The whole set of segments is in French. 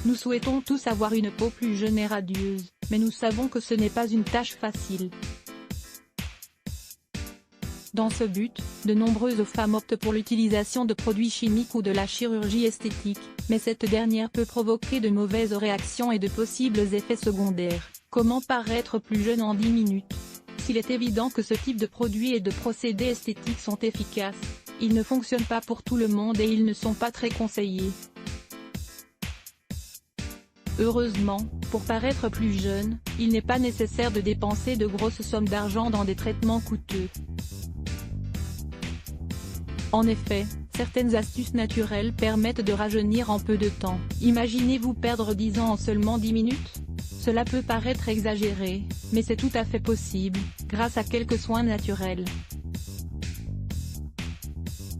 Nous souhaitons tous avoir une peau plus jeune et radieuse, mais nous savons que ce n'est pas une tâche facile. Dans ce but, de nombreuses femmes optent pour l'utilisation de produits chimiques ou de la chirurgie esthétique, mais cette dernière peut provoquer de mauvaises réactions et de possibles effets secondaires. Comment paraître plus jeune en 10 minutes? S'il est évident que ce type de produits et de procédés esthétiques sont efficaces, ils ne fonctionnent pas pour tout le monde et ils ne sont pas très conseillés. Heureusement, pour paraître plus jeune, il n'est pas nécessaire de dépenser de grosses sommes d'argent dans des traitements coûteux. En effet, certaines astuces naturelles permettent de rajeunir en peu de temps. Imaginez-vous perdre 10 ans en seulement 10 minutes? Cela peut paraître exagéré, mais c'est tout à fait possible, grâce à quelques soins naturels.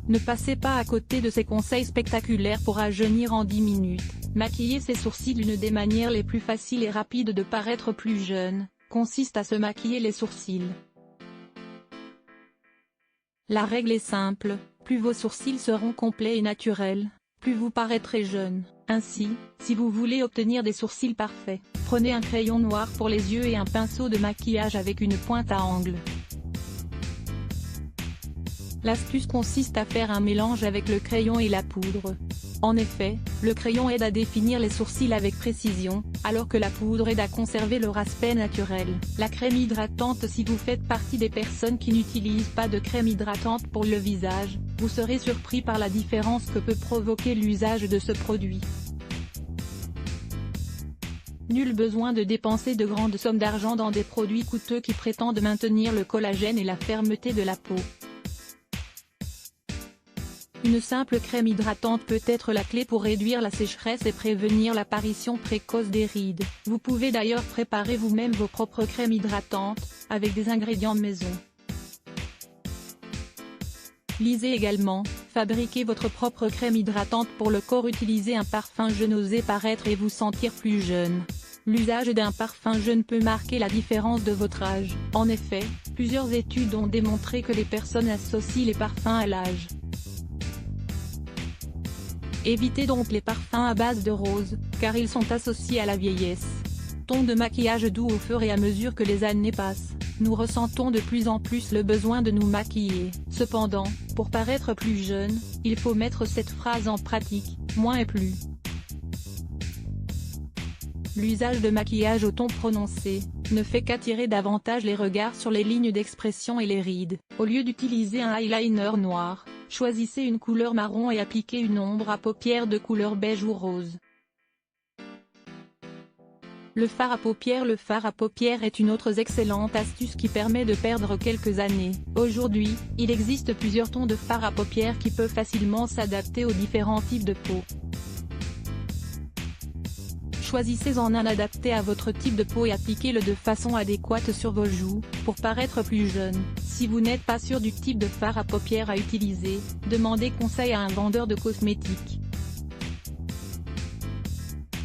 Ne passez pas à côté de ces conseils spectaculaires pour rajeunir en 10 minutes. Maquiller ses sourcils. Une des manières les plus faciles et rapides de paraître plus jeune, consiste à se maquiller les sourcils. La règle est simple, plus vos sourcils seront complets et naturels, plus vous paraîtrez jeune. Ainsi, si vous voulez obtenir des sourcils parfaits, prenez un crayon noir pour les yeux et un pinceau de maquillage avec une pointe à angle. L'astuce consiste à faire un mélange avec le crayon et la poudre. En effet, le crayon aide à définir les sourcils avec précision, alors que la poudre aide à conserver leur aspect naturel. La crème hydratante. Si vous faites partie des personnes qui n'utilisent pas de crème hydratante pour le visage, vous serez surpris par la différence que peut provoquer l'usage de ce produit. Nul besoin de dépenser de grandes sommes d'argent dans des produits coûteux qui prétendent maintenir le collagène et la fermeté de la peau. Une simple crème hydratante peut être la clé pour réduire la sécheresse et prévenir l'apparition précoce des rides. Vous pouvez d'ailleurs préparer vous-même vos propres crèmes hydratantes, avec des ingrédients maison. Lisez également, fabriquez votre propre crème hydratante pour le corps. Utilisez un parfum jeune. Osez paraître et vous sentir plus jeune. L'usage d'un parfum jeune peut marquer la différence de votre âge. En effet, plusieurs études ont démontré que les personnes associent les parfums à l'âge. Évitez donc les parfums à base de rose, car ils sont associés à la vieillesse. Ton de maquillage doux. Au fur et à mesure que les années passent, nous ressentons de plus en plus le besoin de nous maquiller. Cependant, pour paraître plus jeune, il faut mettre cette phrase en pratique, moins est plus. L'usage de maquillage au ton prononcé ne fait qu'attirer davantage les regards sur les lignes d'expression et les rides. Au lieu d'utiliser un eyeliner noir, choisissez une couleur marron et appliquez une ombre à paupières de couleur beige ou rose. Le fard à paupières. Le fard à paupières est une autre excellente astuce qui permet de perdre quelques années. Aujourd'hui, il existe plusieurs tons de fard à paupières qui peuvent facilement s'adapter aux différents types de peau. Choisissez-en un adapté à votre type de peau et appliquez-le de façon adéquate sur vos joues, pour paraître plus jeune. Si vous n'êtes pas sûr du type de fard à paupières à utiliser, demandez conseil à un vendeur de cosmétiques.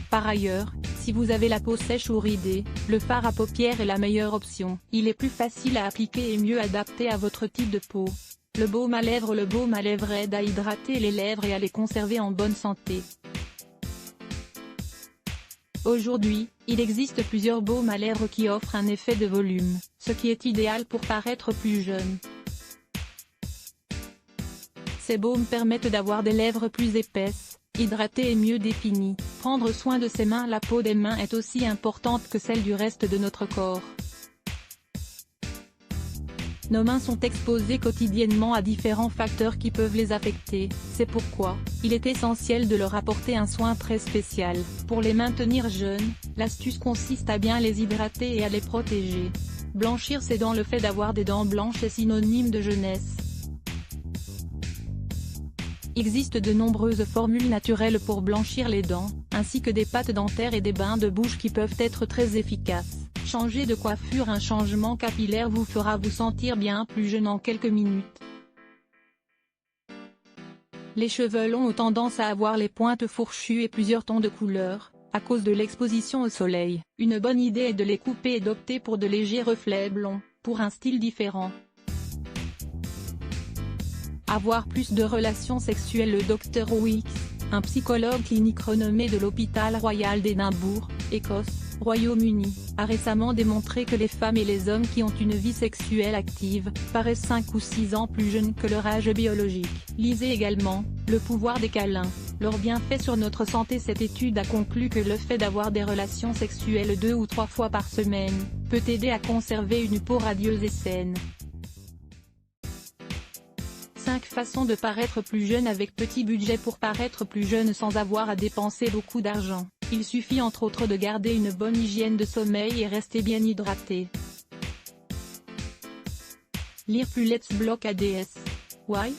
Par ailleurs, si vous avez la peau sèche ou ridée, le fard à paupières est la meilleure option. Il est plus facile à appliquer et mieux adapté à votre type de peau. Le baume à lèvres. Le baume à lèvres aide à hydrater les lèvres et à les conserver en bonne santé. Aujourd'hui, il existe plusieurs baumes à lèvres qui offrent un effet de volume, ce qui est idéal pour paraître plus jeune. Ces baumes permettent d'avoir des lèvres plus épaisses, hydratées et mieux définies. Prendre soin de ses mains. La peau des mains est aussi importante que celle du reste de notre corps. Nos mains sont exposées quotidiennement à différents facteurs qui peuvent les affecter, c'est pourquoi, il est essentiel de leur apporter un soin très spécial. Pour les maintenir jeunes, l'astuce consiste à bien les hydrater et à les protéger. Blanchir ses dents. Le fait d'avoir des dents blanches est synonyme de jeunesse. Il existe de nombreuses formules naturelles pour blanchir les dents, ainsi que des pâtes dentaires et des bains de bouche qui peuvent être très efficaces. Changer de coiffure. Un changement capillaire vous fera vous sentir bien plus jeune en quelques minutes. Les cheveux longs ont tendance à avoir les pointes fourchues et plusieurs tons de couleur, à cause de l'exposition au soleil. Une bonne idée est de les couper et d'opter pour de légers reflets blonds, pour un style différent. Avoir plus de relations sexuelles. Le Dr Weeks, Un psychologue clinique renommé de l'hôpital royal d'Édimbourg, Écosse, Royaume-Uni, a récemment démontré que les femmes et les hommes qui ont une vie sexuelle active, paraissent 5 ou 6 ans plus jeunes que leur âge biologique. Lisez également, le pouvoir des câlins, leurs bienfaits sur notre santé. Cette étude a conclu que le fait d'avoir des relations sexuelles 2 ou 3 fois par semaine, peut aider à conserver une peau radieuse et saine. 5 façons de paraître plus jeune avec petit budget. Pour paraître plus jeune sans avoir à dépenser beaucoup d'argent, il suffit entre autres de garder une bonne hygiène de sommeil et rester bien hydraté. Lire plus Let's Block ADS. Why?